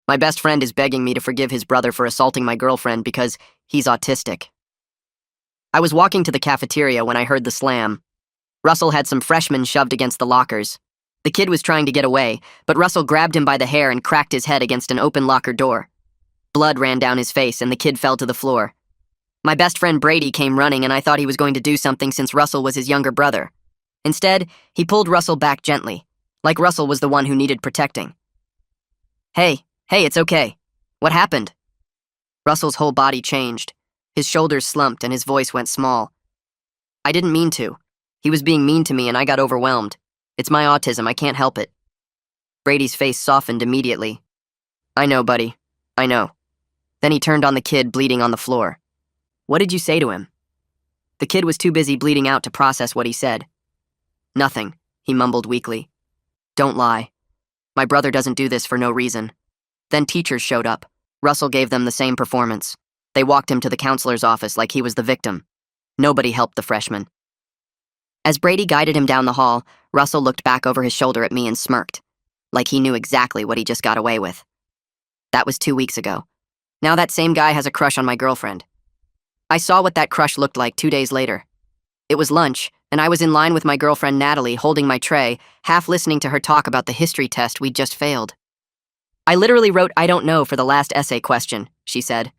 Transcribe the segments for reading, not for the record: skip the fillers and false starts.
My best friend is begging me to forgive his brother for assaulting my girlfriend because he's autistic. I was walking to the cafeteria when I heard the slam. Russell had some freshmen shoved against the lockers. The kid was trying to get away, but Russell grabbed him by the hair and cracked his head against an open locker door. Blood ran down his face and the kid fell to the floor. My best friend Brady came running and I thought he was going to do something since Russell was his younger brother. Instead, he pulled Russell back gently, like Russell was the one who needed protecting. Hey, it's okay. What happened? Russell's whole body changed. His shoulders slumped and his voice went small. I didn't mean to. He was being mean to me and I got overwhelmed. It's my autism, I can't help it. Brady's face softened immediately. I know, buddy. I know. Then he turned on the kid bleeding on the floor. What did you say to him? The kid was too busy bleeding out to process what he said. Nothing, he mumbled weakly. Don't lie. My brother doesn't do this for no reason. Then teachers showed up. Russell gave them the same performance. They walked him to the counselor's office like he was the victim. Nobody helped the freshman. As Brady guided him down the hall, Russell looked back over his shoulder at me and smirked, like he knew exactly what he just got away with. That was 2 weeks ago. Now that same guy has a crush on my girlfriend. I saw what that crush looked like 2 days later. It was lunch, and I was in line with my girlfriend Natalie holding my tray, half listening to her talk about the history test we'd just failed. I literally wrote "I don't know" for the last essay question, she said.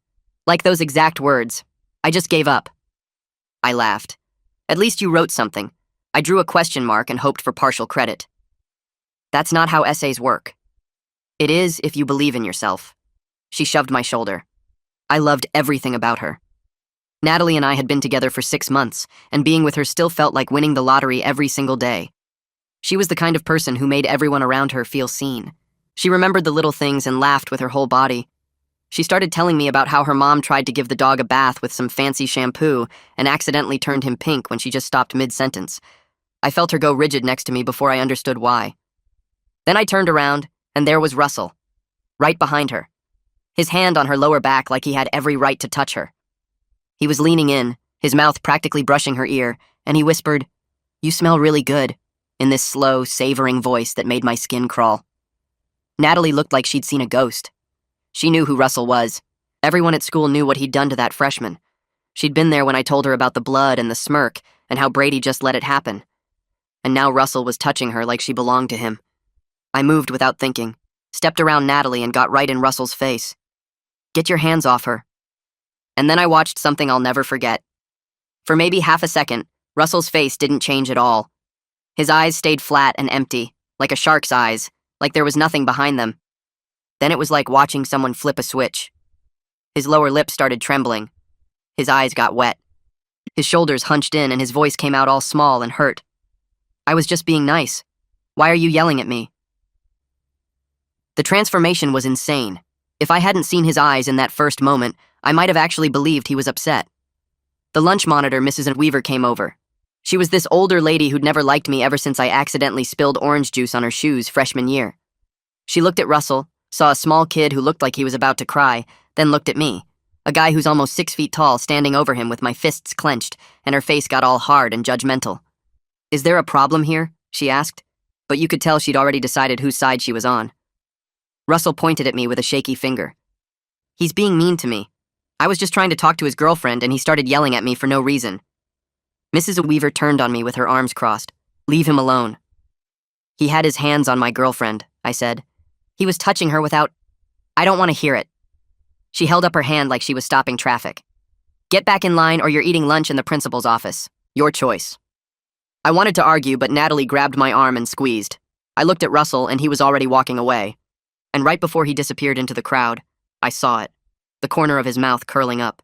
Like those exact words. I just gave up. I laughed. At least you wrote something. I drew a question mark and hoped for partial credit. That's not how essays work. It is if you believe in yourself. She shoved my shoulder. I loved everything about her. Natalie and I had been together for 6 months, and being with her still felt like winning the lottery every single day. She was the kind of person who made everyone around her feel seen. She remembered the little things and laughed with her whole body. She started telling me about how her mom tried to give the dog a bath with some fancy shampoo and accidentally turned him pink when she just stopped mid-sentence. I felt her go rigid next to me before I understood why. Then I turned around, and there was Russell, right behind her, his hand on her lower back like he had every right to touch her. He was leaning in, his mouth practically brushing her ear, and he whispered, "You smell really good," in this slow, savoring voice that made my skin crawl. Natalie looked like she'd seen a ghost. She knew who Russell was. Everyone at school knew what he'd done to that freshman. She'd been there when I told her about the blood and the smirk and how Brady just let it happen. And now Russell was touching her like she belonged to him. I moved without thinking, stepped around Natalie and got right in Russell's face. "Get your hands off her." And then I watched something I'll never forget. For maybe half a second, Russell's face didn't change at all. His eyes stayed flat and empty, like a shark's eyes, like there was nothing behind them. Then it was like watching someone flip a switch. His lower lip started trembling. His eyes got wet. His shoulders hunched in and his voice came out all small and hurt. "I was just being nice. Why are you yelling at me?" The transformation was insane. If I hadn't seen his eyes in that first moment, I might have actually believed he was upset. The lunch monitor, Mrs. Weaver, came over. She was this older lady who'd never liked me ever since I accidentally spilled orange juice on her shoes freshman year. She looked at Russell, saw a small kid who looked like he was about to cry, then looked at me, a guy who's almost 6 feet tall standing over him with my fists clenched, and her face got all hard and judgmental. "Is there a problem here?" she asked, but you could tell she'd already decided whose side she was on. Russell pointed at me with a shaky finger. "He's being mean to me. I was just trying to talk to his girlfriend and he started yelling at me for no reason." Mrs. Weaver turned on me with her arms crossed. "Leave him alone." "He had his hands on my girlfriend," I said. "He was touching her without—" "I don't want to hear it." She held up her hand like she was stopping traffic. "Get back in line or you're eating lunch in the principal's office. Your choice." I wanted to argue, but Natalie grabbed my arm and squeezed. I looked at Russell and he was already walking away. And right before he disappeared into the crowd, I saw it, the corner of his mouth curling up.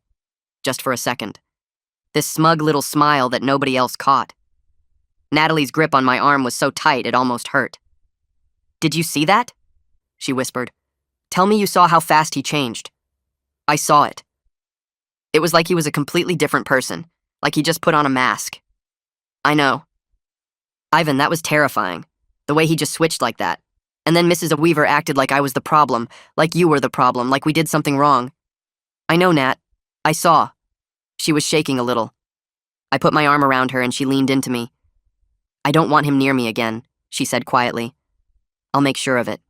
Just for a second. This smug little smile that nobody else caught. Natalie's grip on my arm was so tight it almost hurt. "Did you see that?" she whispered. "Tell me you saw how fast he changed." I saw it. It was like he was a completely different person, like he just put on a mask. I know. Ivan, that was terrifying, the way he just switched like that. And then Mrs. Weaver acted like I was the problem, like you were the problem, like we did something wrong. "I know, Nat. I saw." She was shaking a little. I put my arm around her and she leaned into me. "I don't want him near me again," she said quietly. "I'll make sure of it."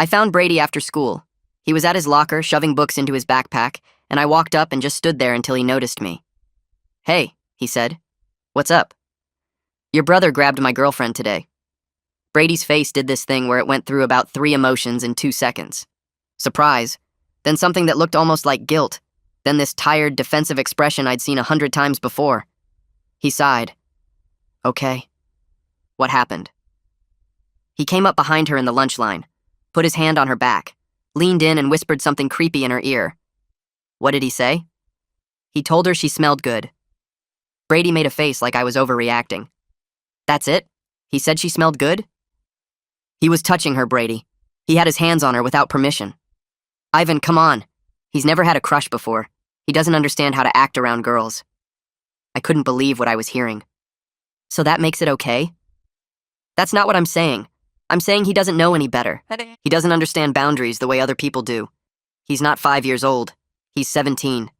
I found Brady after school. He was at his locker, shoving books into his backpack, and I walked up and just stood there until he noticed me. "Hey," he said. "What's up?" "Your brother grabbed my girlfriend today." Brady's face did this thing where it went through about 3 emotions in 2 seconds. Surprise, then something that looked almost like guilt, then this tired, defensive expression I'd seen 100 times before. He sighed. "Okay. What happened?" He came up behind her in the lunch line, put his hand on her back, leaned in and whispered something creepy in her ear. What did he say? He told her she smelled good. Brady made a face like I was overreacting. That's it? He said she smelled good? He was touching her, Brady. He had his hands on her without permission. Ivan, come on. He's never had a crush before. He doesn't understand how to act around girls. I couldn't believe what I was hearing. So that makes it okay? That's not what I'm saying. I'm saying he doesn't know any better. He doesn't understand boundaries the way other people do. He's not 5 years old. He's 17.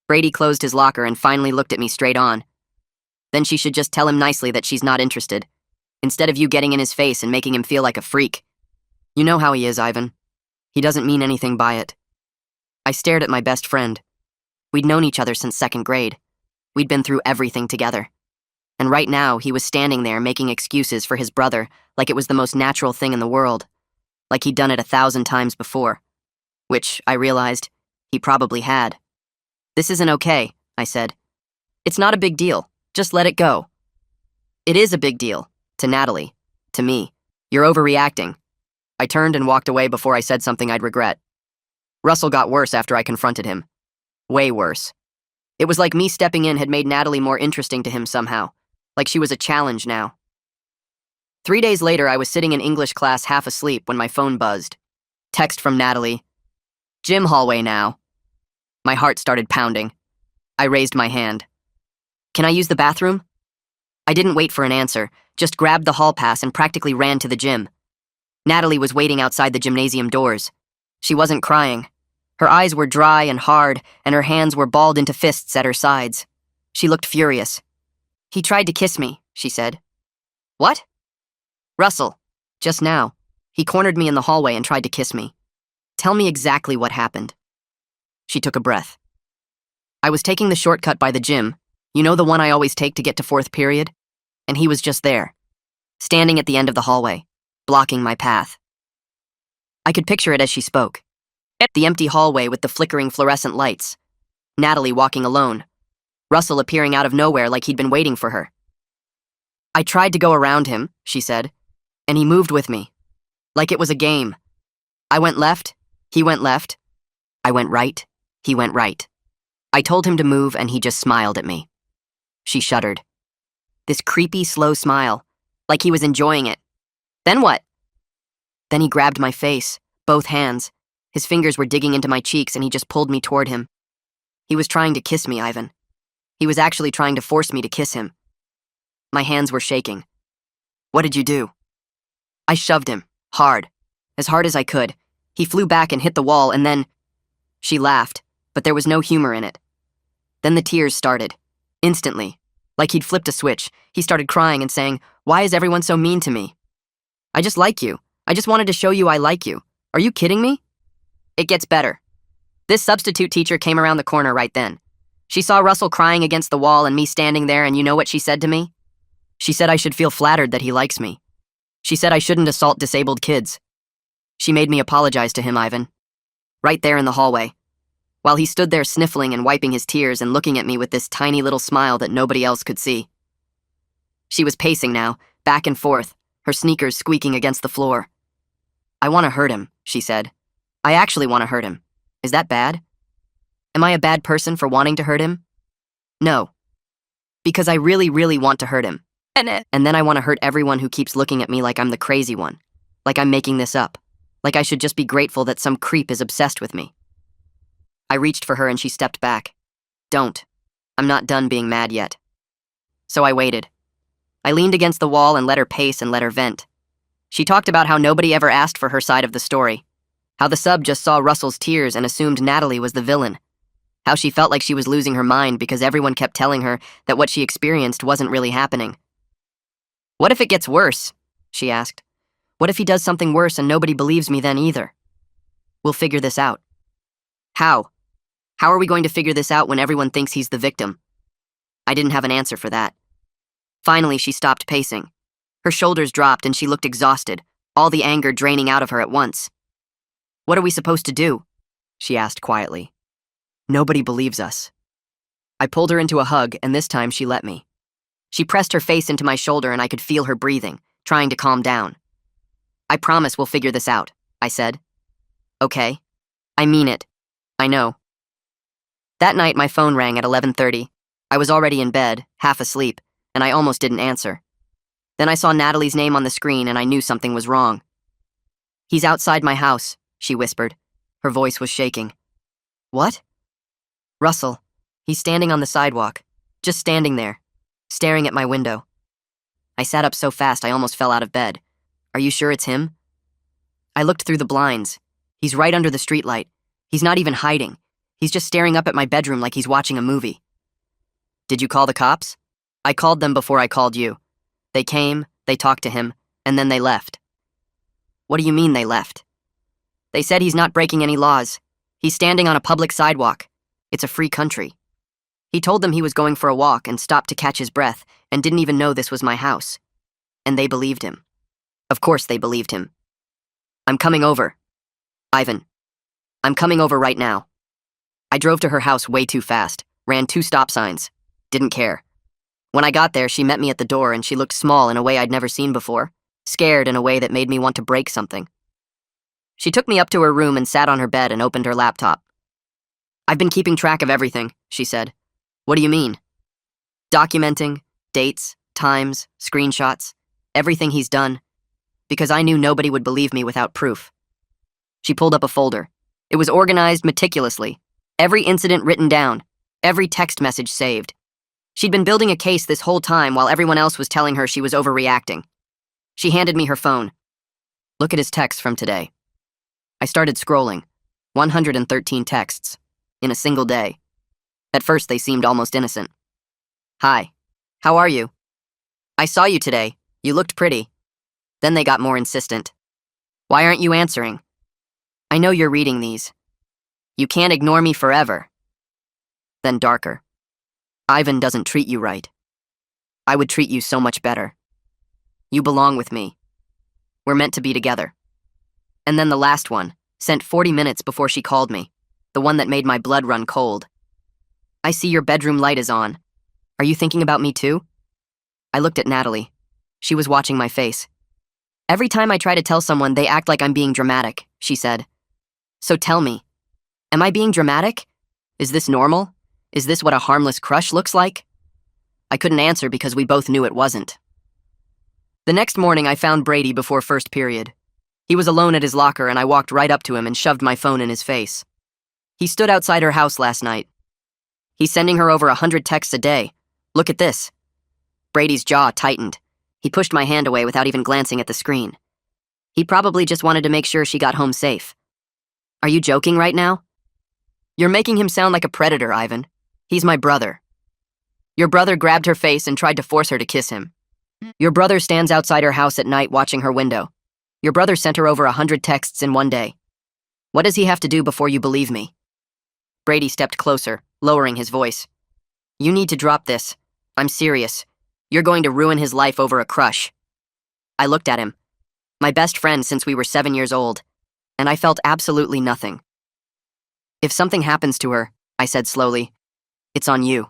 Brady closed his locker and finally looked at me straight on. Then she should just tell him nicely that she's not interested, instead of you getting in his face and making him feel like a freak. You know how he is, Ivan. He doesn't mean anything by it. I stared at my best friend. We'd known each other since 2nd grade. We'd been through everything together. And right now, he was standing there making excuses for his brother like it was the most natural thing in the world, like he'd done it 1,000 times before, which, I realized, he probably had. This isn't okay, I said. It's not a big deal. Just let it go. It is a big deal. To Natalie. To me. You're overreacting. I turned and walked away before I said something I'd regret. Russell got worse after I confronted him. Way worse. It was like me stepping in had made Natalie more interesting to him somehow. Like she was a challenge now. 3 days later, I was sitting in English class half asleep when my phone buzzed. Text from Natalie. Gym hallway now. My heart started pounding. I raised my hand. Can I use the bathroom? I didn't wait for an answer, just grabbed the hall pass and practically ran to the gym. Natalie was waiting outside the gymnasium doors. She wasn't crying. Her eyes were dry and hard, and her hands were balled into fists at her sides. She looked furious. He tried to kiss me, she said. What? Russell. Just now. He cornered me in the hallway and tried to kiss me. Tell me exactly what happened. She took a breath. I was taking the shortcut by the gym, you know, the one I always take to get to 4th period? And he was just there, standing at the end of the hallway, blocking my path. I could picture it as she spoke. The empty hallway with the flickering fluorescent lights. Natalie walking alone. Russell appearing out of nowhere like he'd been waiting for her. I tried to go around him, she said, and he moved with me. Like it was a game. I went left, he went left. I went right, he went right. I told him to move and he just smiled at me. She shuddered. This creepy, slow smile, like he was enjoying it. Then what? Then he grabbed my face, both hands. His fingers were digging into my cheeks and he just pulled me toward him. He was trying to kiss me, Ivan. He was actually trying to force me to kiss him. My hands were shaking. What did you do? I shoved him, hard as I could. He flew back and hit the wall and then... She laughed, but there was no humor in it. Then the tears started. Instantly. Like he'd flipped a switch, he started crying and saying, "Why is everyone so mean to me? I just like you. I just wanted to show you I like you. Are you kidding me?" It gets better. This substitute teacher came around the corner right then. She saw Russell crying against the wall and me standing there, and you know what she said to me? She said I should feel flattered that he likes me. She said I shouldn't assault disabled kids. She made me apologize to him, Ivan. Right there in the hallway. While he stood there sniffling and wiping his tears and looking at me with this tiny little smile that nobody else could see. She was pacing now, back and forth, her sneakers squeaking against the floor. I want to hurt him, she said. I actually want to hurt him. Is that bad? Am I a bad person for wanting to hurt him? No. Because I really, really want to hurt him. And then I want to hurt everyone who keeps looking at me like I'm the crazy one. Like I'm making this up. Like I should just be grateful that some creep is obsessed with me. I reached for her and she stepped back. Don't. I'm not done being mad yet. So I waited. I leaned against the wall and let her pace and let her vent. She talked about how nobody ever asked for her side of the story. How the sub just saw Russell's tears and assumed Natalie was the villain. How she felt like she was losing her mind because everyone kept telling her that what she experienced wasn't really happening. What if it gets worse? She asked. What if he does something worse and nobody believes me then either? We'll figure this out. How? How are we going to figure this out when everyone thinks he's the victim? I didn't have an answer for that. Finally, she stopped pacing. Her shoulders dropped and she looked exhausted, all the anger draining out of her at once. What are we supposed to do? She asked quietly. Nobody believes us. I pulled her into a hug, and this time she let me. She pressed her face into my shoulder and I could feel her breathing, trying to calm down. I promise we'll figure this out, I said. Okay. I mean it. I know. That night my phone rang at 11:30. I was already in bed, half asleep, and I almost didn't answer. Then I saw Natalie's name on the screen and I knew something was wrong. He's outside my house, she whispered. Her voice was shaking. What? Russell. He's standing on the sidewalk, just standing there, staring at my window. I sat up so fast I almost fell out of bed. Are you sure it's him? I looked through the blinds. He's right under the streetlight. He's not even hiding. He's just staring up at my bedroom like he's watching a movie. Did you call the cops? I called them before I called you. They came, they talked to him, and then they left. What do you mean they left? They said he's not breaking any laws. He's standing on a public sidewalk. It's a free country. He told them he was going for a walk and stopped to catch his breath and didn't even know this was my house. And they believed him. Of course they believed him. I'm coming over. Ivan. I'm coming over right now. I drove to her house way too fast, ran 2 stop signs. Didn't care. When I got there, she met me at the door and she looked small in a way I'd never seen before, scared in a way that made me want to break something. She took me up to her room and sat on her bed and opened her laptop. I've been keeping track of everything, she said. What do you mean? Documenting, dates, times, screenshots, everything he's done, because I knew nobody would believe me without proof. She pulled up a folder. It was organized meticulously, every incident written down, every text message saved. She'd been building a case this whole time while everyone else was telling her she was overreacting. She handed me her phone. Look at his texts from today. I started scrolling. 113 texts. In a single day. At first, they seemed almost innocent. Hi. How are you? I saw you today. You looked pretty. Then they got more insistent. Why aren't you answering? I know you're reading these. You can't ignore me forever. Then darker. Ivan doesn't treat you right. I would treat you so much better. You belong with me. We're meant to be together. And then the last one, sent 40 minutes before she called me, the one that made my blood run cold. I see your bedroom light is on. Are you thinking about me too? I looked at Natalie. She was watching my face. Every time I try to tell someone, they act like I'm being dramatic, she said. So tell me, am I being dramatic? Is this normal? Is this what a harmless crush looks like? I couldn't answer because we both knew it wasn't. The next morning, I found Brady before first period. He was alone at his locker and I walked right up to him and shoved my phone in his face. He stood outside her house last night. He's sending her over 100 texts a day. Look at this. Brady's jaw tightened. He pushed my hand away without even glancing at the screen. He probably just wanted to make sure she got home safe. Are you joking right now? You're making him sound like a predator, Ivan. He's my brother. Your brother grabbed her face and tried to force her to kiss him. Your brother stands outside her house at night watching her window. Your brother sent her over 100 texts in one day. What does he have to do before you believe me? Brady stepped closer, lowering his voice. You need to drop this. I'm serious. You're going to ruin his life over a crush. I looked at him. My best friend since we were 7 years old. And I felt absolutely nothing. If something happens to her, I said slowly, it's on you.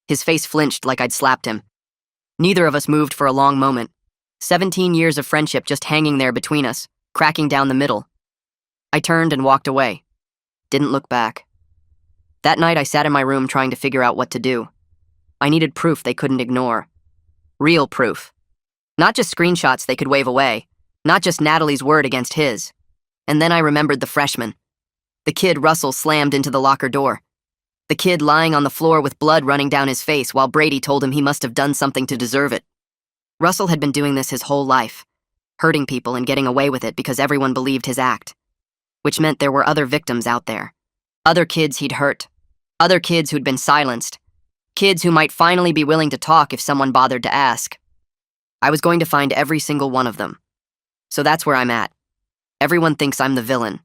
His face flinched like I'd slapped him. Neither of us moved for a long moment. 17 years of friendship just hanging there between us, cracking down the middle. I turned and walked away. Didn't look back. That night I sat in my room trying to figure out what to do. I needed proof they couldn't ignore. Real proof. Not just screenshots they could wave away. Not just Natalie's word against his. And then I remembered the freshman. The kid Russell slammed into the locker door. The kid lying on the floor with blood running down his face while Brady told him he must have done something to deserve it. Russell had been doing this his whole life, hurting people and getting away with it because everyone believed his act. Which meant there were other victims out there. Other kids he'd hurt. Other kids who'd been silenced. Kids who might finally be willing to talk if someone bothered to ask. I was going to find every single one of them. So that's where I'm at. Everyone thinks I'm the villain.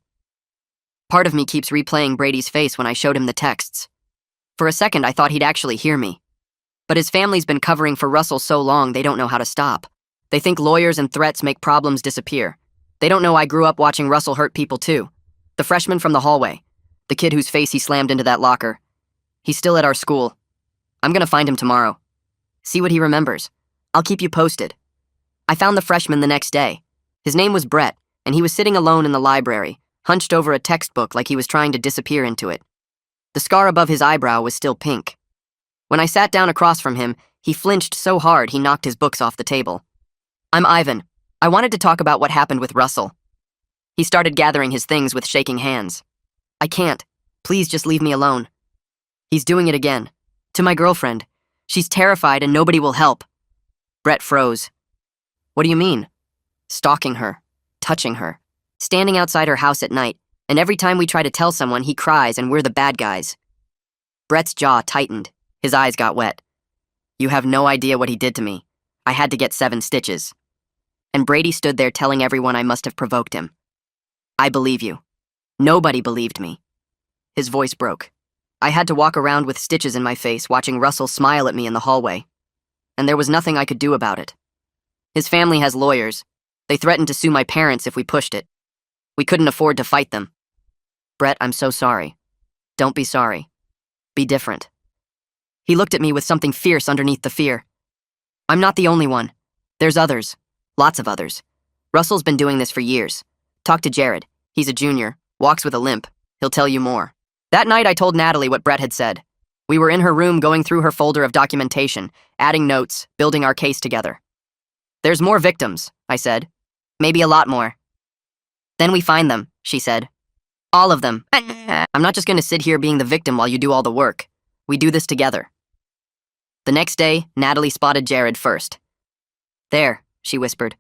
Part of me keeps replaying Brady's face when I showed him the texts. For a second, I thought he'd actually hear me. But his family's been covering for Russell so long they don't know how to stop. They think lawyers and threats make problems disappear. They don't know I grew up watching Russell hurt people too. The freshman from the hallway. The kid whose face he slammed into that locker. He's still at our school. I'm gonna find him tomorrow. See what he remembers. I'll keep you posted. I found the freshman the next day. His name was Brett, and he was sitting alone in the library, hunched over a textbook like he was trying to disappear into it. The scar above his eyebrow was still pink. When I sat down across from him, he flinched so hard he knocked his books off the table. I'm Ivan. I wanted to talk about what happened with Russell. He started gathering his things with shaking hands. I can't. Please just leave me alone. He's doing it again. To my girlfriend. She's terrified and nobody will help. Brett froze. What do you mean? Stalking her. Touching her. Standing outside her house at night, and every time we try to tell someone, he cries and we're the bad guys. Brett's jaw tightened. His eyes got wet. You have no idea what he did to me. I had to get 7 stitches. And Brady stood there telling everyone I must have provoked him. I believe you. Nobody believed me. His voice broke. I had to walk around with stitches in my face, watching Russell smile at me in the hallway. And there was nothing I could do about it. His family has lawyers. They threatened to sue my parents if we pushed it. We couldn't afford to fight them. Brett, I'm so sorry. Don't be sorry. Be different. He looked at me with something fierce underneath the fear. I'm not the only one. There's others. Lots of others. Russell's been doing this for years. Talk to Jared. He's a junior. Walks with a limp. He'll tell you more. That night I told Natalie what Brett had said. We were in her room going through her folder of documentation, adding notes, building our case together. There's more victims, I said. Maybe a lot more. Then we find them, she said. All of them. I'm not just going to sit here being the victim while you do all the work. We do this together. The next day, Natalie spotted Jared first. There, she whispered.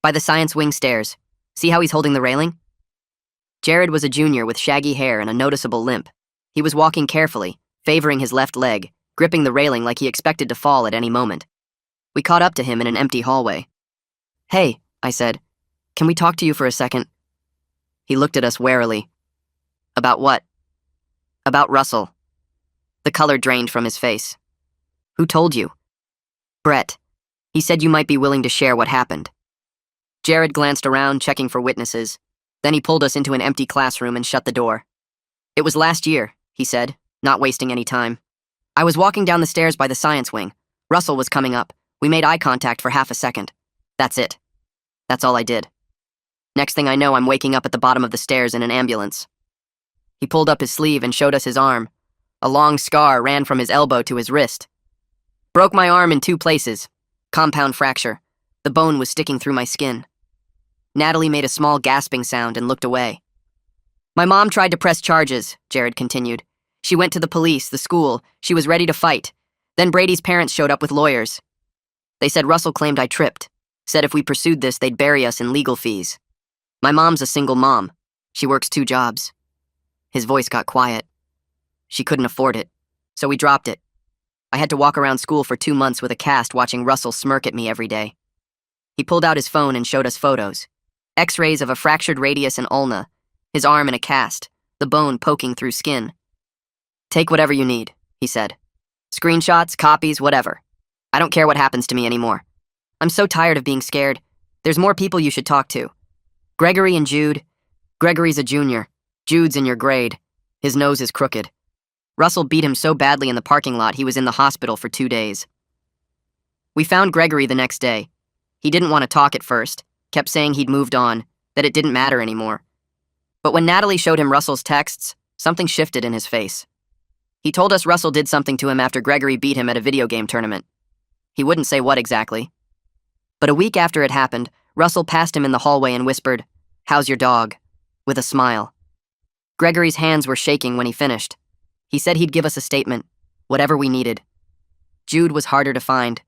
By the science wing stairs. See how he's holding the railing? Jared was a junior with shaggy hair and a noticeable limp. He was walking carefully, favoring his left leg, gripping the railing like he expected to fall at any moment. We caught up to him in an empty hallway. Hey, I said. Can we talk to you for a second? He looked at us warily. About what? About Russell. The color drained from his face. Who told you? Brett. He said you might be willing to share what happened. Jared glanced around, checking for witnesses. Then he pulled us into an empty classroom and shut the door. It was last year, he said, not wasting any time. I was walking down the stairs by the science wing. Russell was coming up. We made eye contact for half a second. That's it. That's all I did. Next thing I know, I'm waking up at the bottom of the stairs in an ambulance. He pulled up his sleeve and showed us his arm. A long scar ran from his elbow to his wrist. Broke my arm in 2 places. Compound fracture. The bone was sticking through my skin. Natalie made a small gasping sound and looked away. My mom tried to press charges, Jared continued. She went to the police, the school. She was ready to fight. Then Brady's parents showed up with lawyers. They said Russell claimed I tripped. Said if we pursued this, they'd bury us in legal fees. My mom's a single mom. She works 2 jobs. His voice got quiet. She couldn't afford it, so we dropped it. I had to walk around school for 2 months with a cast watching Russell smirk at me every day. He pulled out his phone and showed us photos. X-rays of a fractured radius and ulna, his arm in a cast, the bone poking through skin. Take whatever you need, he said. Screenshots, copies, whatever. I don't care what happens to me anymore. I'm so tired of being scared. There's more people you should talk to. Gregory and Jude. Gregory's a junior. Jude's in your grade. His nose is crooked. Russell beat him so badly in the parking lot he was in the hospital for 2 days. We found Gregory the next day. He didn't want to talk at first, kept saying he'd moved on, that it didn't matter anymore. But when Natalie showed him Russell's texts, something shifted in his face. He told us Russell did something to him after Gregory beat him at a video game tournament. He wouldn't say what exactly. But a week after it happened, Russell passed him in the hallway and whispered, "How's your dog?" with a smile. Gregory's hands were shaking when he finished. He said he'd give us a statement, whatever we needed. Jude was harder to find.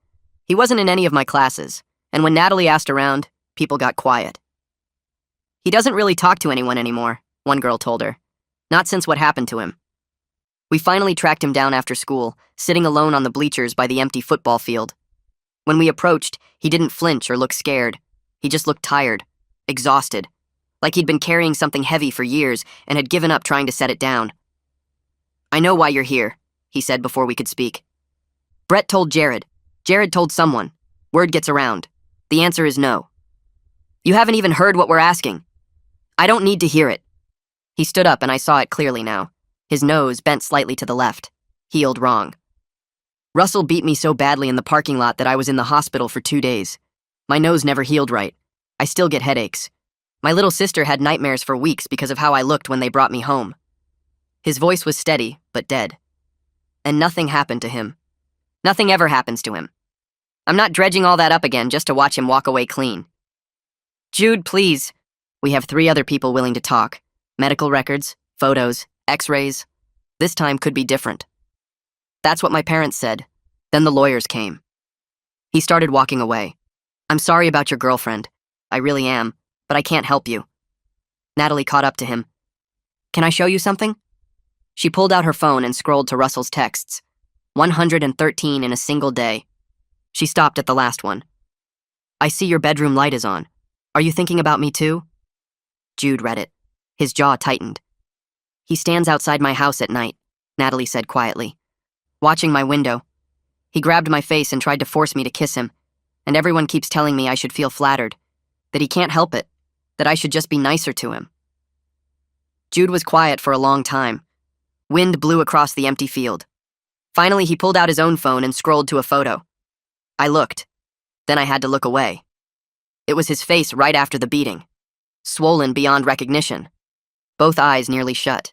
He wasn't in any of my classes, and when Natalie asked around, people got quiet. He doesn't really talk to anyone anymore, one girl told her. Not since what happened to him. We finally tracked him down after school, sitting alone on the bleachers by the empty football field. When we approached, he didn't flinch or look scared. He just looked tired, exhausted, like he'd been carrying something heavy for years and had given up trying to set it down. "I know why you're here," he said before we could speak. "Brett told Jared. Jared told someone. Word gets around. The answer is no." "You haven't even heard what we're asking." "I don't need to hear it." He stood up and I saw it clearly now. His nose bent slightly to the left. Healed wrong. "Russell beat me so badly in the parking lot that I was in the hospital for 2 days. My nose never healed right. I still get headaches. My little sister had nightmares for weeks because of how I looked when they brought me home." His voice was steady, but dead. "And nothing happened to him. Nothing ever happens to him. I'm not dredging all that up again just to watch him walk away clean." "Jude, please." "We have 3 other people willing to talk. Medical records, photos, x-rays. This time could be different." "That's what my parents said. Then the lawyers came." He started walking away. "I'm sorry about your girlfriend. I really am, but I can't help you." Natalie caught up to him. "Can I show you something?" She pulled out her phone and scrolled to Russell's texts. 113 in a single day. She stopped at the last one. "I see your bedroom light is on. Are you thinking about me too?" Jude read it. His jaw tightened. "He stands outside my house at night," Natalie said quietly, "watching my window. He grabbed my face and tried to force me to kiss him, and everyone keeps telling me I should feel flattered, that he can't help it, that I should just be nicer to him." Jude was quiet for a long time. Wind blew across the empty field. Finally, he pulled out his own phone and scrolled to a photo. I looked. Then I had to look away. It was his face right after the beating, swollen beyond recognition. Both eyes nearly shut.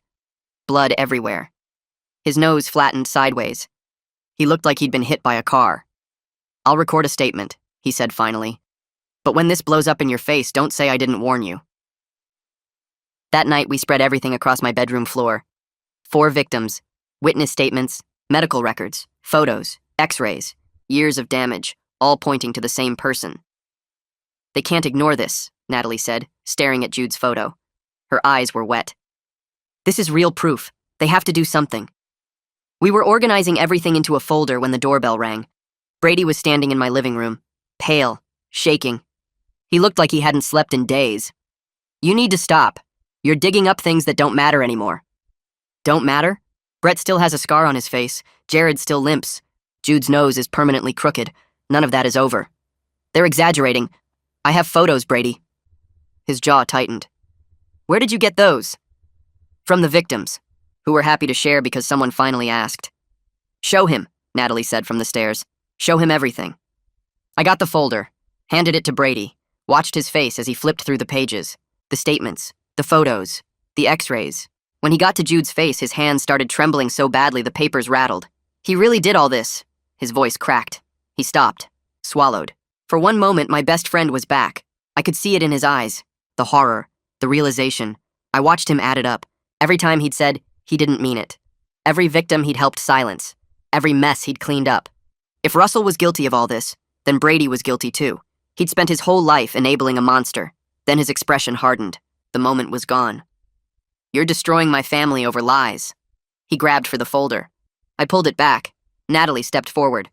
Blood everywhere. His nose flattened sideways. He looked like he'd been hit by a car. "I'll record a statement," he said finally. "But when this blows up in your face, don't say I didn't warn you." That night, we spread everything across my bedroom floor. 4 victims, witness statements, medical records, photos, x-rays, years of damage, all pointing to the same person. "They can't ignore this," Natalie said, staring at Jude's photo. Her eyes were wet. "This is real proof. They have to do something." We were organizing everything into a folder when the doorbell rang. Brady was standing in my living room, pale, shaking. He looked like he hadn't slept in days. "You need to stop. You're digging up things that don't matter anymore." "Don't matter?" Brett still has a scar on his face. Jared still limps. Jude's nose is permanently crooked. None of that is over. "They're exaggerating. I have photos, Brady." His jaw tightened. "Where did you get those?" "From the victims, who were happy to share because someone finally asked." "Show him," Natalie said from the stairs. "Show him everything." I got the folder, handed it to Brady, watched his face as he flipped through the pages, the statements, the photos, the x-rays. When he got to Jude's face, his hands started trembling so badly the papers rattled. "He really did all this." His voice cracked. He stopped, swallowed. For one moment, my best friend was back. I could see it in his eyes. The horror, the realization. I watched him add it up. Every time he'd said, he didn't mean it. Every victim he'd helped silence. Every mess he'd cleaned up. If Russell was guilty of all this, then Brady was guilty too. He'd spent his whole life enabling a monster. Then his expression hardened. The moment was gone. "You're destroying my family over lies." He grabbed for the folder. I pulled it back. Natalie stepped forward.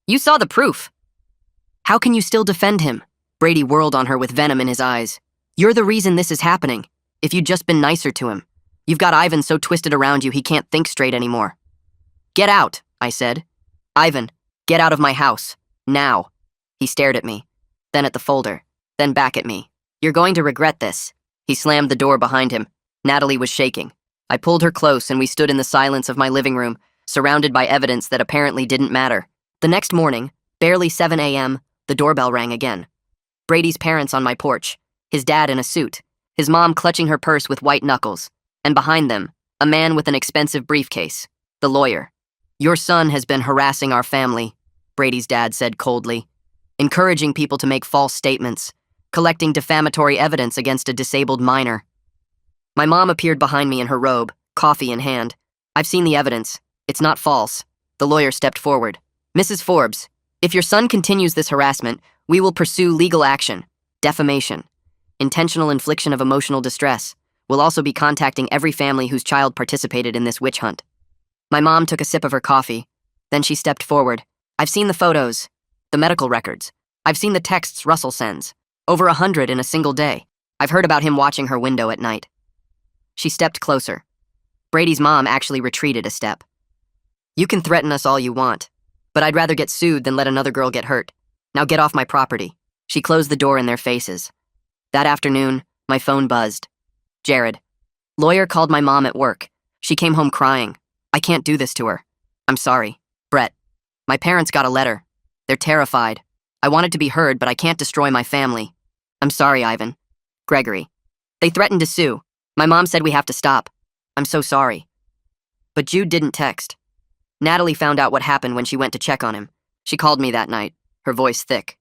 "You saw the proof." "How can you still defend him?" Brady whirled on her with venom in his eyes. "You're the reason this is happening. If you'd just been nicer to him. You've got Ivan so twisted around you he can't think straight anymore." "Get out," I said. "Ivan, get out of my house. Now." He stared at me, then at the folder, then back at me. "You're going to regret this." He slammed the door behind him. Natalie was shaking. I pulled her close and we stood in the silence of my living room, surrounded by evidence that apparently didn't matter. The next morning, barely 7 a.m., the doorbell rang again. Brady's parents on my porch, his dad in a suit, his mom clutching her purse with white knuckles, and behind them, a man with an expensive briefcase, the lawyer. "Your son has been harassing our family," Brady's dad said coldly, "encouraging people to make false statements, collecting defamatory evidence against a disabled minor." My mom appeared behind me in her robe, coffee in hand. "I've seen the evidence. It's not false." The lawyer stepped forward. "Mrs. Forbes, if your son continues this harassment, we will pursue legal action, defamation, intentional infliction of emotional distress. We'll also be contacting every family whose child participated in this witch hunt." My mom took a sip of her coffee. Then she stepped forward. "I've seen the photos, the medical records. I've seen the texts Russell sends. Over 100 in a single day. I've heard about him watching her window at night. She stepped closer. Brady's mom actually retreated a step. You can threaten us all you want, but I'd rather get sued than let another girl get hurt. Now get off my property. She closed the door in their faces. That afternoon, my phone buzzed. Jared. Lawyer called my mom at work. She came home crying. I can't do this to her. I'm sorry. Brett. My parents got a letter. They're terrified. I wanted to be heard, but I can't destroy my family. I'm sorry, Ivan. Gregory. They threatened to sue. My mom said we have to stop. I'm so sorry. But Jude didn't text. Natalie found out what happened when she went to check on him. She called me that night, her voice thick.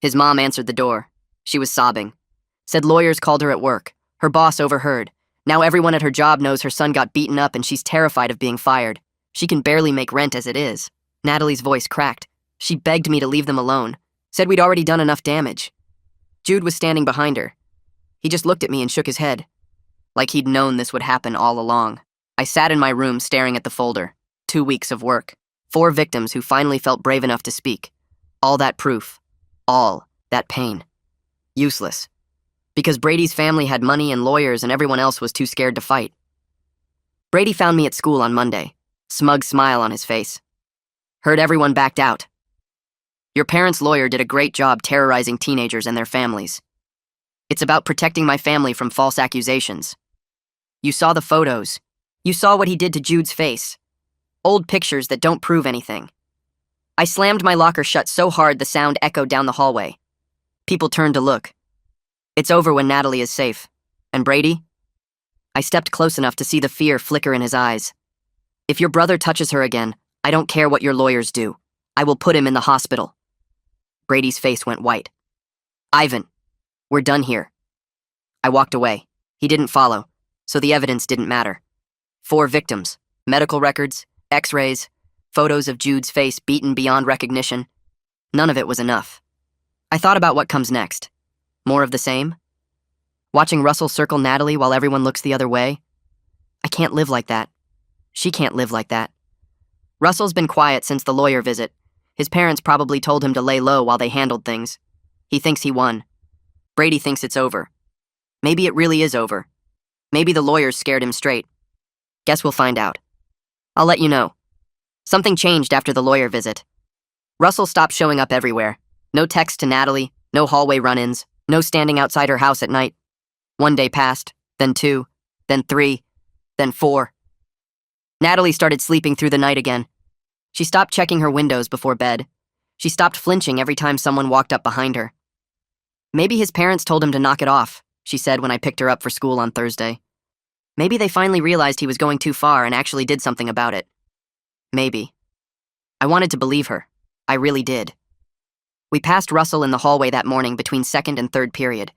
His mom answered the door. She was sobbing. Said lawyers called her at work. Her boss overheard. Now everyone at her job knows her son got beaten up and she's terrified of being fired. She can barely make rent as it is. Natalie's voice cracked. She begged me to leave them alone. Said we'd already done enough damage. Jude was standing behind her. He just looked at me and shook his head. Like he'd known this would happen all along. I sat in my room staring at the folder. 2 weeks of work. 4 victims who finally felt brave enough to speak. All that proof. All that pain. Useless. Because Brady's family had money and lawyers and everyone else was too scared to fight. Brady found me at school on Monday. Smug smile on his face. Heard everyone backed out. Your parents' lawyer did a great job terrorizing teenagers and their families. It's about protecting my family from false accusations. You saw the photos. You saw what he did to Jude's face. Old pictures that don't prove anything. I slammed my locker shut so hard the sound echoed down the hallway. People turned to look. It's over when Natalie is safe. And Brady? I stepped close enough to see the fear flicker in his eyes. If your brother touches her again, I don't care what your lawyers do. I will put him in the hospital. Brady's face went white. Ivan, we're done here. I walked away. He didn't follow, so the evidence didn't matter. 4 victims, medical records, x-rays, photos of Jude's face beaten beyond recognition. None of it was enough. I thought about what comes next. More of the same? Watching Russell circle Natalie while everyone looks the other way? I can't live like that. She can't live like that. Russell's been quiet since the lawyer visit. His parents probably told him to lay low while they handled things. He thinks he won. Brady thinks it's over. Maybe it really is over. Maybe the lawyers scared him straight. Guess we'll find out. I'll let you know. Something changed after the lawyer visit. Russell stopped showing up everywhere. No text to Natalie, no hallway run-ins, no standing outside her house at night. 1 day passed, then 2, then 3, then 4. Natalie started sleeping through the night again. She stopped checking her windows before bed. She stopped flinching every time someone walked up behind her. Maybe his parents told him to knock it off, she said when I picked her up for school on Thursday. Maybe they finally realized he was going too far and actually did something about it. Maybe. I wanted to believe her. I really did. We passed Russell in the hallway that morning between 2nd and 3rd period.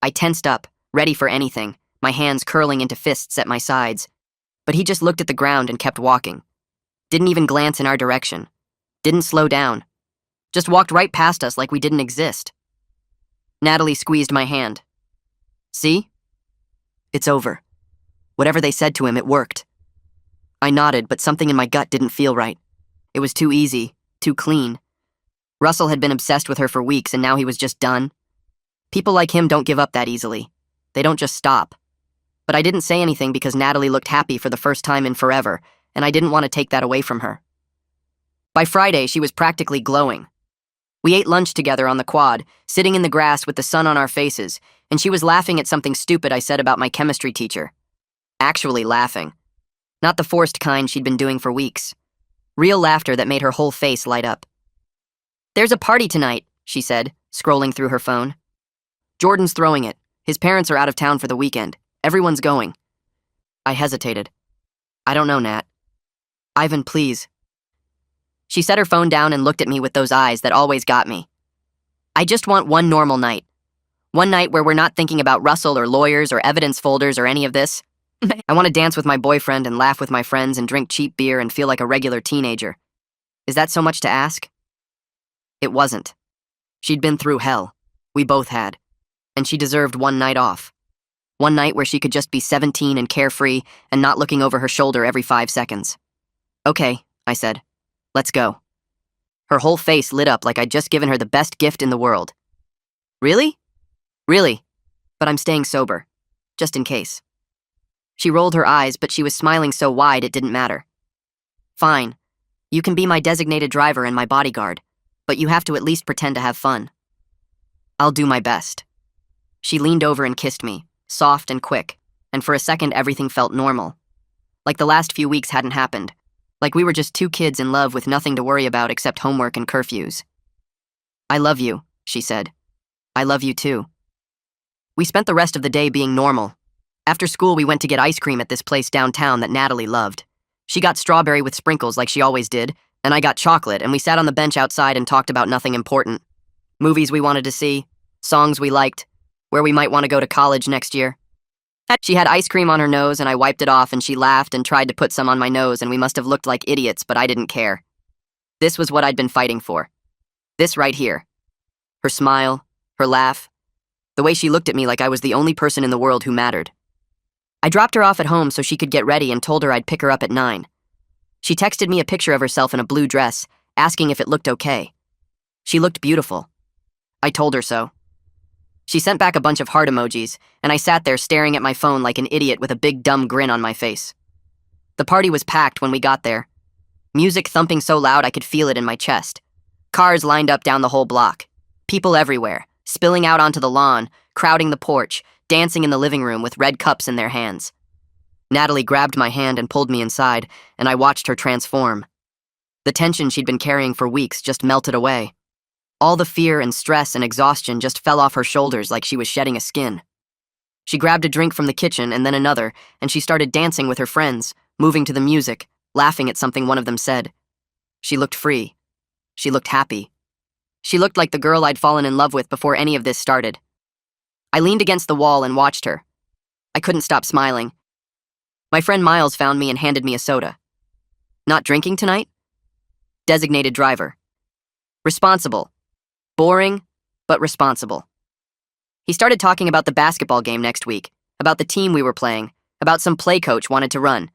I tensed up, ready for anything, my hands curling into fists at my sides. But he just looked at the ground and kept walking. Didn't even glance in our direction. Didn't slow down. Just walked right past us like we didn't exist. Natalie squeezed my hand. See? It's over. Whatever they said to him, it worked. I nodded, but something in my gut didn't feel right. It was too easy, too clean. Russell had been obsessed with her for weeks, and now he was just done. People like him don't give up that easily. They don't just stop. But I didn't say anything because Natalie looked happy for the first time in forever, and I didn't want to take that away from her. By Friday, she was practically glowing. We ate lunch together on the quad, sitting in the grass with the sun on our faces, and she was laughing at something stupid I said about my chemistry teacher. Actually laughing. Not the forced kind she'd been doing for weeks. Real laughter that made her whole face light up. There's a party tonight, she said, scrolling through her phone. Jordan's throwing it. His parents are out of town for the weekend. Everyone's going. I hesitated. I don't know, Nat. Ivan, please. She set her phone down and looked at me with those eyes that always got me. I just want one normal night. One night where we're not thinking about Russell or lawyers or evidence folders or any of this. I want to dance with my boyfriend and laugh with my friends and drink cheap beer and feel like a regular teenager. Is that so much to ask? It wasn't. She'd been through hell. We both had. And she deserved one night off. One night where she could just be 17 and carefree and not looking over her shoulder every 5 seconds. Okay, I said. Let's go. Her whole face lit up like I'd just given her the best gift in the world. Really? Really? but I'm staying sober, just in case. She rolled her eyes, but she was smiling so wide it didn't matter. Fine. You can be my designated driver and my bodyguard, but you have to at least pretend to have fun. I'll do my best. She leaned over and kissed me, soft and quick, and for a second everything felt normal. Like the last few weeks hadn't happened. Like we were just two kids in love with nothing to worry about except homework and curfews. I love you, she said. I love you too. We spent the rest of the day being normal. After school, we went to get ice cream at this place downtown that Natalie loved. She got strawberry with sprinkles like she always did, and I got chocolate, and we sat on the bench outside and talked about nothing important. Movies we wanted to see, songs we liked, where we might want to go to college next year. She had ice cream on her nose, and I wiped it off, and she laughed and tried to put some on my nose, and we must have looked like idiots, but I didn't care. This was what I'd been fighting for. This right here. Her smile, her laugh, the way she looked at me like I was the only person in the world who mattered. I dropped her off at home so she could get ready and told her I'd pick her up at 9. She texted me a picture of herself in a blue dress, asking if it looked okay. She looked beautiful. I told her so. She sent back a bunch of heart emojis, and I sat there staring at my phone like an idiot with a big dumb grin on my face. The party was packed when we got there. Music thumping so loud I could feel it in my chest. Cars lined up down the whole block. People everywhere, spilling out onto the lawn, crowding the porch, dancing in the living room with red cups in their hands. Natalie grabbed my hand and pulled me inside, and I watched her transform. The tension she'd been carrying for weeks just melted away. All the fear and stress and exhaustion just fell off her shoulders like she was shedding a skin. She grabbed a drink from the kitchen and then another, and she started dancing with her friends, moving to the music, laughing at something one of them said. She looked free. She looked happy. She looked like the girl I'd fallen in love with before any of this started. I leaned against the wall and watched her. I couldn't stop smiling. My friend Miles found me and handed me a soda. Not drinking tonight? Designated driver. Responsible. Boring, but responsible. He started talking about the basketball game next week, about the team we were playing, about some play coach wanted to run.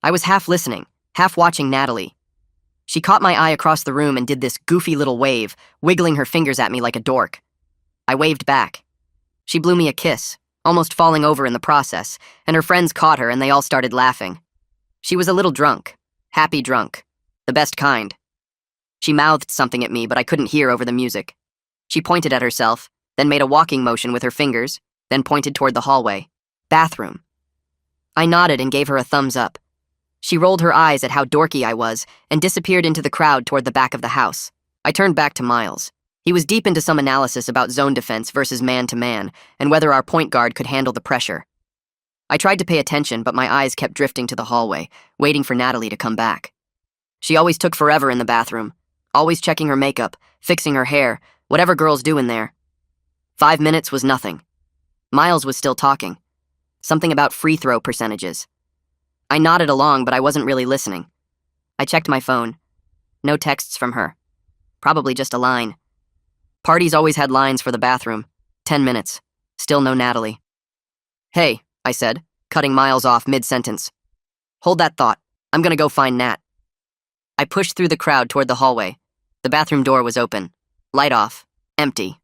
I was half listening, half watching Natalie. She caught my eye across the room and did this goofy little wave, wiggling her fingers at me like a dork. I waved back. She blew me a kiss, almost falling over in the process, and her friends caught her and they all started laughing. She was a little drunk, happy drunk, the best kind. She mouthed something at me, but I couldn't hear over the music. She pointed at herself, then made a walking motion with her fingers, then pointed toward the hallway. Bathroom. I nodded and gave her a thumbs up. She rolled her eyes at how dorky I was and disappeared into the crowd toward the back of the house. I turned back to Miles. He was deep into some analysis about zone defense versus man-to-man and whether our point guard could handle the pressure. I tried to pay attention, but my eyes kept drifting to the hallway, waiting for Natalie to come back. She always took forever in the bathroom, always checking her makeup, fixing her hair, whatever girls do in there. 5 minutes was nothing. Miles was still talking. Something about free throw percentages. I nodded along, but I wasn't really listening. I checked my phone. No texts from her. Probably just a line. Parties always had lines for the bathroom. 10 minutes. Still no Natalie. Hey, I said, cutting Miles off mid-sentence. Hold that thought. I'm gonna go find Nat. I pushed through the crowd toward the hallway. The bathroom door was open. Light off. Empty.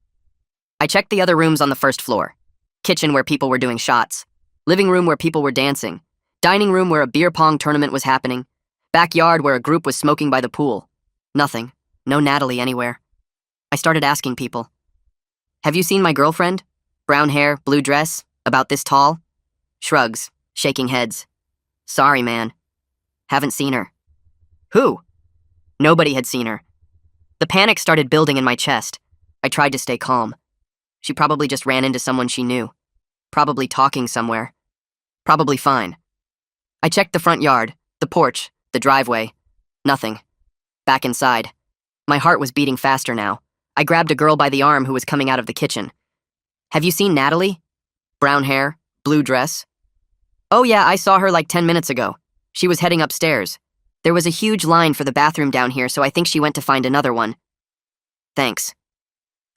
I checked the other rooms on the first floor. Kitchen where people were doing shots. Living room where people were dancing. Dining room where a beer pong tournament was happening. Backyard where a group was smoking by the pool. Nothing. No Natalie anywhere. I started asking people. Have you seen my girlfriend? Brown hair, blue dress, about this tall? Shrugs, shaking heads. Sorry, man. Haven't seen her. Who? Nobody had seen her. The panic started building in my chest. I tried to stay calm. She probably just ran into someone she knew. Probably talking somewhere. Probably fine. I checked the front yard, the porch, the driveway. Nothing. Back inside. My heart was beating faster now. I grabbed a girl by the arm who was coming out of the kitchen. Have you seen Natalie? Brown hair, blue dress. Oh yeah, I saw her like 10 minutes ago. She was heading upstairs. There was a huge line for the bathroom down here, so I think she went to find another one. Thanks.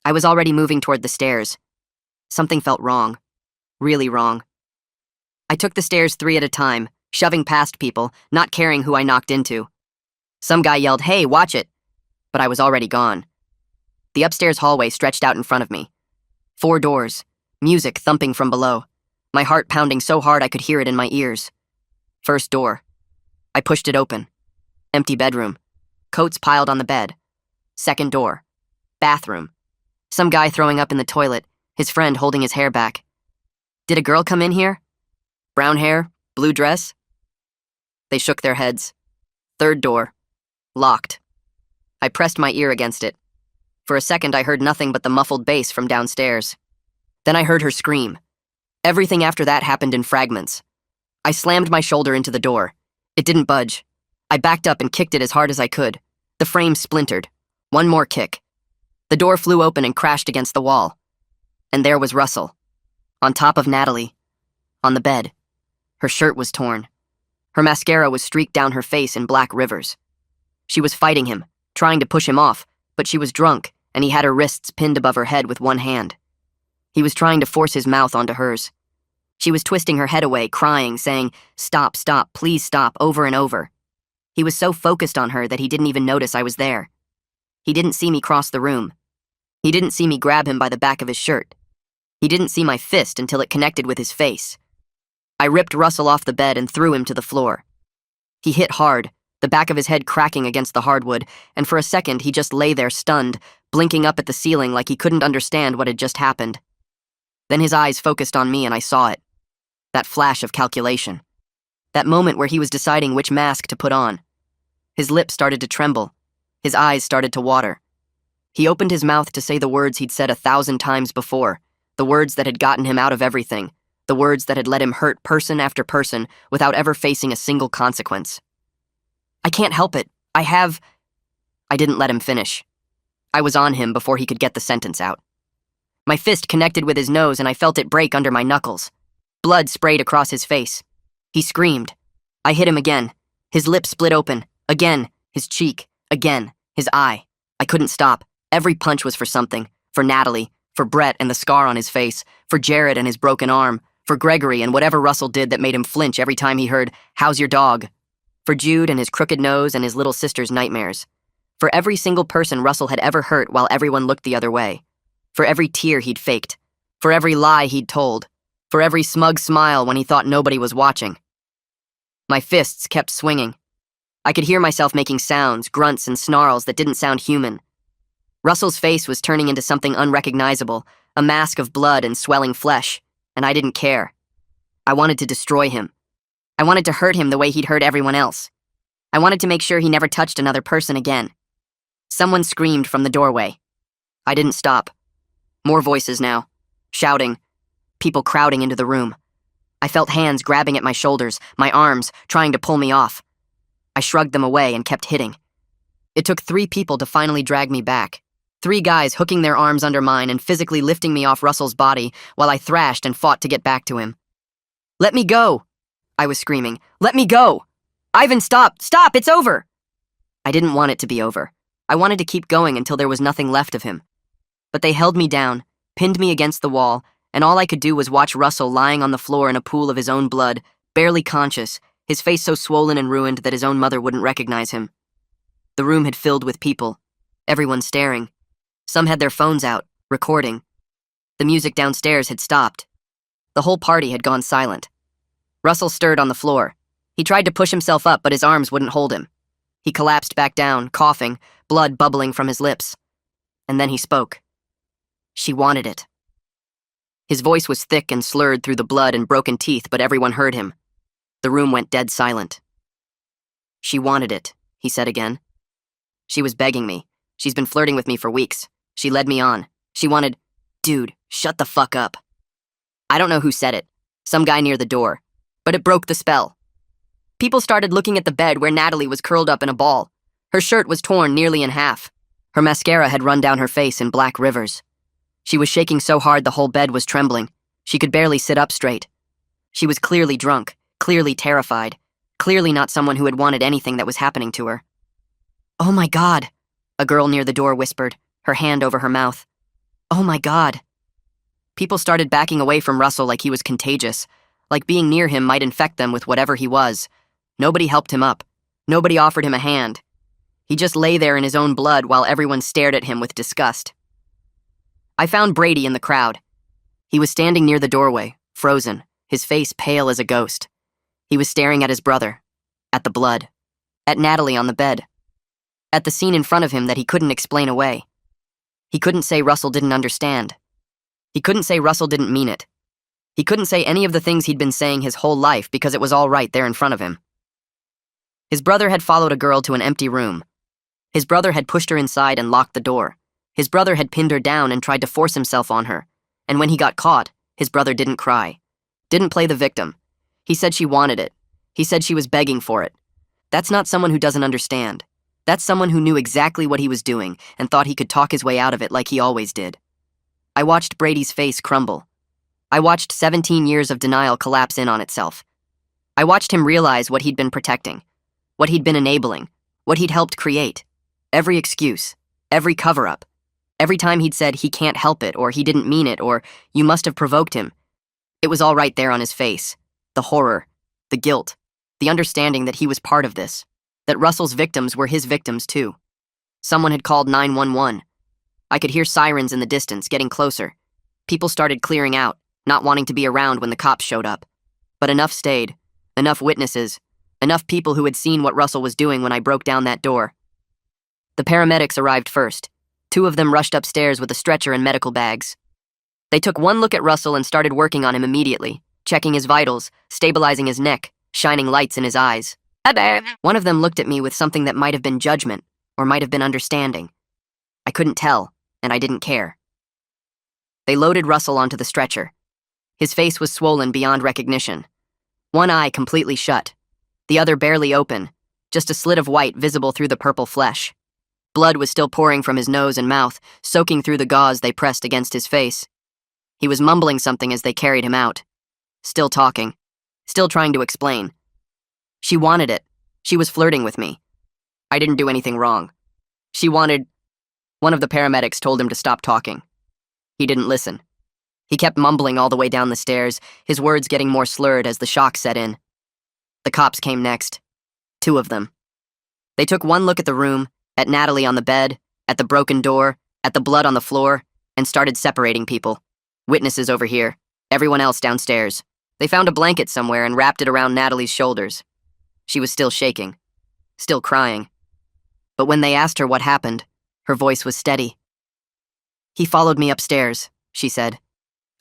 I was already moving toward the stairs. Something felt wrong. Really wrong. I took the stairs 3 at a time, shoving past people, not caring who I knocked into. Some guy yelled, "Hey, watch it!" But I was already gone. The upstairs hallway stretched out in front of me. 4 doors, Music thumping from below, my heart pounding so hard I could hear it in my ears. First door. I pushed it open. Empty bedroom. Coats piled on the bed. Second door. Bathroom. Some guy throwing up in the toilet, his friend holding his hair back. Did a girl come in here? Brown hair, blue dress? They shook their heads. Third door. Locked. I pressed my ear against it. For a second I heard nothing but the muffled bass from downstairs. Then I heard her scream. Everything after that happened in fragments. I slammed my shoulder into the door. It didn't budge. I backed up and kicked it as hard as I could. The frame splintered. One more kick. The door flew open and crashed against the wall. And there was Russell. On top of Natalie. On the bed. Her shirt was torn. Her mascara was streaked down her face in black rivers. She was fighting him, trying to push him off, but she was drunk, and he had her wrists pinned above her head with one hand. He was trying to force his mouth onto hers. She was twisting her head away, crying, saying, "Stop, stop, please stop," over and over. He was so focused on her that he didn't even notice I was there. He didn't see me cross the room. He didn't see me grab him by the back of his shirt. He didn't see my fist until it connected with his face. I ripped Russell off the bed and threw him to the floor. He hit hard, the back of his head cracking against the hardwood, and for a second he just lay there stunned, blinking up at the ceiling like he couldn't understand what had just happened. Then his eyes focused on me and I saw it. That flash of calculation. That moment where he was deciding which mask to put on. His lips started to tremble. His eyes started to water. He opened his mouth to say the words he'd said 1,000 times before, the words that had gotten him out of everything, the words that had let him hurt person after person without ever facing a single consequence. I can't help it. I didn't let him finish. I was on him before he could get the sentence out. My fist connected with his nose and I felt it break under my knuckles. Blood sprayed across his face. He screamed. I hit him again. His lip split open. Again. His cheek. Again. His eye. I couldn't stop. Every punch was for something. For Natalie. For Brett and the scar on his face. For Jared and his broken arm. For Gregory and whatever Russell did that made him flinch every time he heard, "How's your dog?" For Jude and his crooked nose and his little sister's nightmares. For every single person Russell had ever hurt while everyone looked the other way. For every tear he'd faked. For every lie he'd told. For every smug smile when he thought nobody was watching. My fists kept swinging. I could hear myself making sounds, grunts, and snarls that didn't sound human. Russell's face was turning into something unrecognizable, a mask of blood and swelling flesh, and I didn't care. I wanted to destroy him. I wanted to hurt him the way he'd hurt everyone else. I wanted to make sure he never touched another person again. Someone screamed from the doorway. I didn't stop. More voices now. Shouting. People crowding into the room. I felt hands grabbing at my shoulders, my arms, trying to pull me off. I shrugged them away and kept hitting. It took 3 people to finally drag me back. 3 guys hooking their arms under mine and physically lifting me off Russell's body while I thrashed and fought to get back to him. "Let me go!" I was screaming. "Let me go! Ivan, stop! Stop! It's over!" I didn't want it to be over. I wanted to keep going until there was nothing left of him. But they held me down, pinned me against the wall, and all I could do was watch Russell lying on the floor in a pool of his own blood, barely conscious, his face so swollen and ruined that his own mother wouldn't recognize him. The room had filled with people, everyone staring. Some had their phones out, recording. The music downstairs had stopped. The whole party had gone silent. Russell stirred on the floor. He tried to push himself up, but his arms wouldn't hold him. He collapsed back down, coughing, blood bubbling from his lips. And then he spoke. She wanted it. His voice was thick and slurred through the blood and broken teeth, but everyone heard him. The room went dead silent. "She wanted it," he said again. "She was begging me. She's been flirting with me for weeks. She led me on. She wanted..." Dude, shut the fuck up. I don't know who said it. Some guy near the door. But it broke the spell. People started looking at the bed where Natalie was curled up in a ball. Her shirt was torn nearly in half. Her mascara had run down her face in black rivers. She was shaking so hard the whole bed was trembling. She could barely sit up straight. She was clearly drunk, clearly terrified, clearly not someone who had wanted anything that was happening to her. "Oh my God," a girl near the door whispered, her hand over her mouth. "Oh my God." People started backing away from Russell like he was contagious, like being near him might infect them with whatever he was. Nobody helped him up. Nobody offered him a hand. He just lay there in his own blood while everyone stared at him with disgust. I found Brady in the crowd. He was standing near the doorway, frozen, his face pale as a ghost. He was staring at his brother, at the blood, at Natalie on the bed, at the scene in front of him that he couldn't explain away. He couldn't say Russell didn't understand. He couldn't say Russell didn't mean it. He couldn't say any of the things he'd been saying his whole life because it was all right there in front of him. His brother had followed a girl to an empty room. His brother had pushed her inside and locked the door. His brother had pinned her down and tried to force himself on her. And when he got caught, his brother didn't cry. Didn't play the victim. He said she wanted it. He said she was begging for it. That's not someone who doesn't understand. That's someone who knew exactly what he was doing and thought he could talk his way out of it like he always did. I watched Brady's face crumble. I watched 17 years of denial collapse in on itself. I watched him realize what he'd been protecting, what he'd been enabling, what he'd helped create. Every excuse, every cover-up, every time he'd said he can't help it or he didn't mean it or you must have provoked him. It was all right there on his face. The horror, the guilt, the understanding that he was part of this, that Russell's victims were his victims too. Someone had called 911. I could hear sirens in the distance, getting closer. People started clearing out, not wanting to be around when the cops showed up. But enough stayed, enough witnesses, enough people who had seen what Russell was doing when I broke down that door. The paramedics arrived first. 2 of them rushed upstairs with a stretcher and medical bags. They took one look at Russell and started working on him immediately, checking his vitals, stabilizing his neck, shining lights in his eyes. One of them looked at me with something that might have been judgment, or might have been understanding. I couldn't tell, and I didn't care. They loaded Russell onto the stretcher. His face was swollen beyond recognition. One eye completely shut, the other barely open, just a slit of white visible through the purple flesh. Blood was still pouring from his nose and mouth, soaking through the gauze they pressed against his face. He was mumbling something as they carried him out. Still talking. Still trying to explain. She wanted it. She was flirting with me. I didn't do anything wrong. She wanted... One of the paramedics told him to stop talking. He didn't listen. He kept mumbling all the way down the stairs, his words getting more slurred as the shock set in. The cops came next. 2 of them. They took one look at the room, at Natalie on the bed, at the broken door, at the blood on the floor, and started separating people. Witnesses over here, everyone else downstairs. They found a blanket somewhere and wrapped it around Natalie's shoulders. She was still shaking, still crying. But when they asked her what happened, her voice was steady. He followed me upstairs, she said.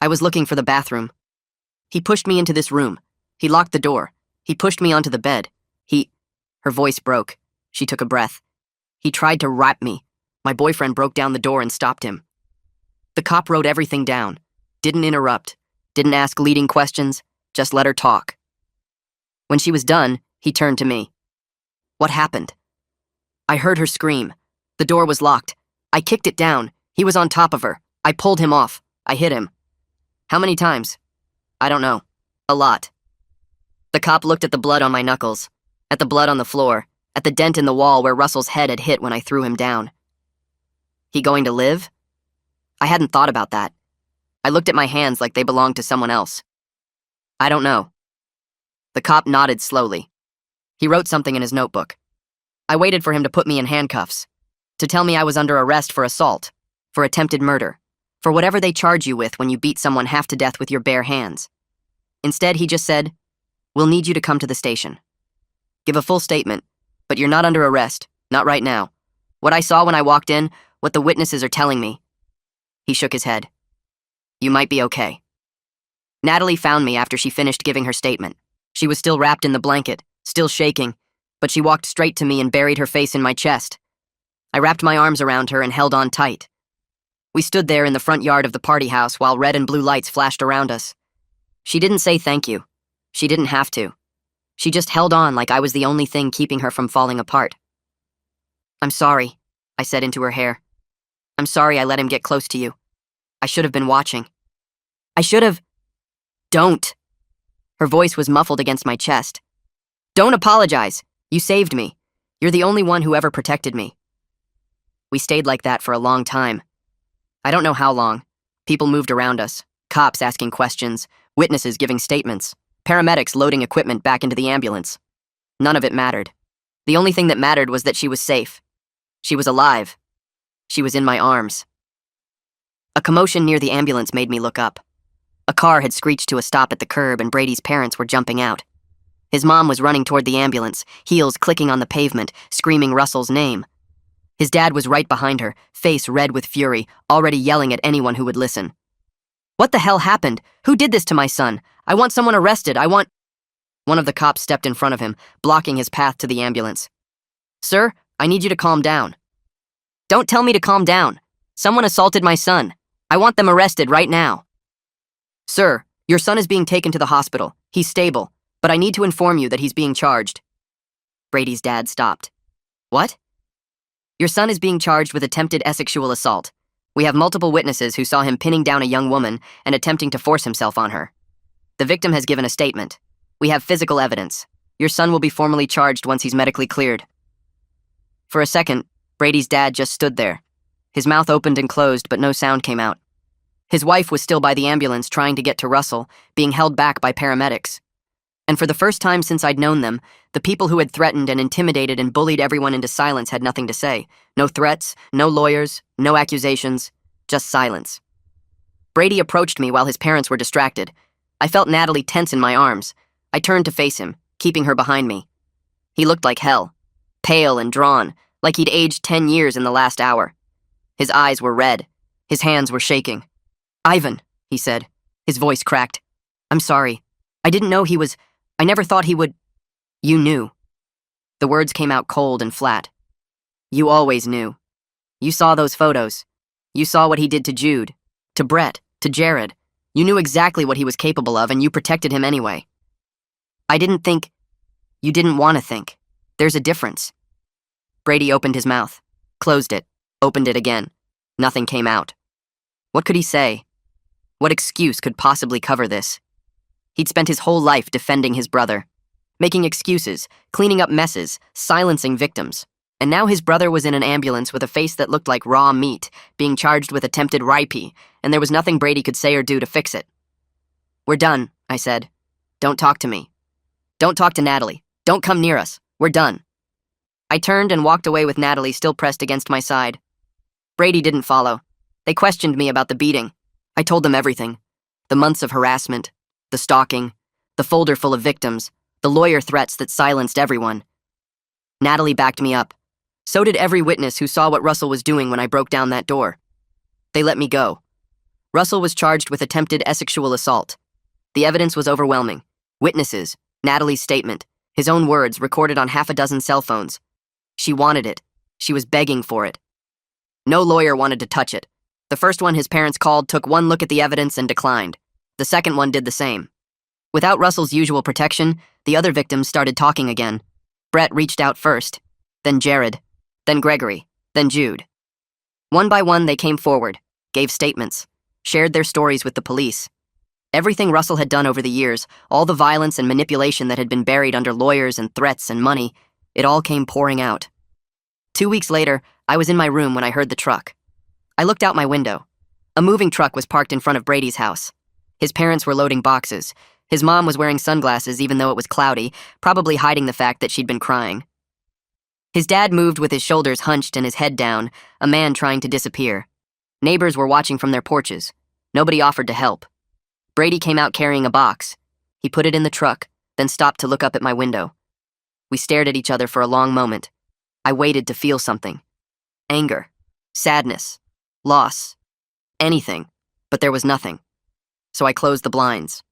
I was looking for the bathroom. He pushed me into this room. He locked the door. He pushed me onto the bed. Her voice broke. She took a breath. He tried to wrap me. My boyfriend broke down the door and stopped him. The cop wrote everything down. Didn't interrupt. Didn't ask leading questions. Just let her talk. When she was done, he turned to me. What happened? I heard her scream. The door was locked. I kicked it down. He was on top of her. I pulled him off. I hit him. How many times? I don't know. A lot. The cop looked at the blood on my knuckles, at the blood on the floor, at the dent in the wall where Russell's head had hit when I threw him down. He going to live? I hadn't thought about that. I looked at my hands like they belonged to someone else. I don't know. The cop nodded slowly. He wrote something in his notebook. I waited for him to put me in handcuffs, to tell me I was under arrest for assault, for attempted murder, for whatever they charge you with when you beat someone half to death with your bare hands. Instead, he just said, "We'll need you to come to the station. Give a full statement, but you're not under arrest, not right now. What I saw when I walked in, what the witnesses are telling me." He shook his head. "You might be okay." Natalie found me after she finished giving her statement. She was still wrapped in the blanket, still shaking, but she walked straight to me and buried her face in my chest. I wrapped my arms around her and held on tight. We stood there in the front yard of the party house while red and blue lights flashed around us. She didn't say thank you. She didn't have to. She just held on like I was the only thing keeping her from falling apart. "I'm sorry," I said into her hair. "I'm sorry I let him get close to you. I should have been watching. I should have..." "Don't." Her voice was muffled against my chest. "Don't apologize. You saved me. You're the only one who ever protected me." We stayed like that for a long time. I don't know how long. People moved around us. Cops asking questions. Witnesses giving statements. Paramedics loading equipment back into the ambulance. None of it mattered. The only thing that mattered was that she was safe. She was alive. She was in my arms. A commotion near the ambulance made me look up. A car had screeched to a stop at the curb and Brady's parents were jumping out. His mom was running toward the ambulance, heels clicking on the pavement, screaming Russell's name. His dad was right behind her, face red with fury, already yelling at anyone who would listen. "What the hell happened? Who did this to my son? I want someone arrested, I want—" One of the cops stepped in front of him, blocking his path to the ambulance. "Sir, I need you to calm down." "Don't tell me to calm down. Someone assaulted my son. I want them arrested right now." "Sir, your son is being taken to the hospital. He's stable, but I need to inform you that he's being charged." Brady's dad stopped. "What?" "Your son is being charged with attempted sexual assault. We have multiple witnesses who saw him pinning down a young woman and attempting to force himself on her. The victim has given a statement. We have physical evidence. Your son will be formally charged once he's medically cleared." For a second, Brady's dad just stood there. His mouth opened and closed, but no sound came out. His wife was still by the ambulance trying to get to Russell, being held back by paramedics. And for the first time since I'd known them, the people who had threatened and intimidated and bullied everyone into silence had nothing to say. No threats, no lawyers, no accusations, just silence. Brady approached me while his parents were distracted. I felt Natalie tense in my arms. I turned to face him, keeping her behind me. He looked like hell, pale and drawn, like he'd aged 10 years in the last hour. His eyes were red. His hands were shaking. "Ivan," he said. His voice cracked. "I'm sorry. I didn't know he was... I never thought he would..." "You knew." The words came out cold and flat. "You always knew. You saw those photos. You saw what he did to Jude, to Brett, to Jared. You knew exactly what he was capable of, and you protected him anyway. I didn't think... You didn't want to think. There's a difference." Brady opened his mouth, closed it, opened it again. Nothing came out. What could he say? What excuse could possibly cover this? He'd spent his whole life defending his brother, making excuses, cleaning up messes, silencing victims. And now his brother was in an ambulance with a face that looked like raw meat, being charged with attempted rape, and there was nothing Brady could say or do to fix it. "We're done," I said. "Don't talk to me. Don't talk to Natalie. Don't come near us. We're done." I turned and walked away with Natalie still pressed against my side. Brady didn't follow. They questioned me about the beating. I told them everything. The months of harassment, the stalking, the folder full of victims, the lawyer threats that silenced everyone. Natalie backed me up. So did every witness who saw what Russell was doing when I broke down that door. They let me go. Russell was charged with attempted sexual assault. The evidence was overwhelming. Witnesses, Natalie's statement, his own words recorded on half a dozen cell phones. She wanted it. She was begging for it. No lawyer wanted to touch it. The first one his parents called took one look at the evidence and declined. The second one did the same. Without Russell's usual protection, the other victims started talking again. Brett reached out first, then Jared, then Gregory, then Jude. One by one, they came forward, gave statements, shared their stories with the police. Everything Russell had done over the years, all the violence and manipulation that had been buried under lawyers and threats and money, it all came pouring out. 2 weeks later, I was in my room when I heard the truck. I looked out my window. A moving truck was parked in front of Brady's house. His parents were loading boxes. His mom was wearing sunglasses even though it was cloudy, probably hiding the fact that she'd been crying. His dad moved with his shoulders hunched and his head down, a man trying to disappear. Neighbors were watching from their porches. Nobody offered to help. Brady came out carrying a box. He put it in the truck, then stopped to look up at my window. We stared at each other for a long moment. I waited to feel something. Anger, sadness, loss, anything, but there was nothing. So I closed the blinds.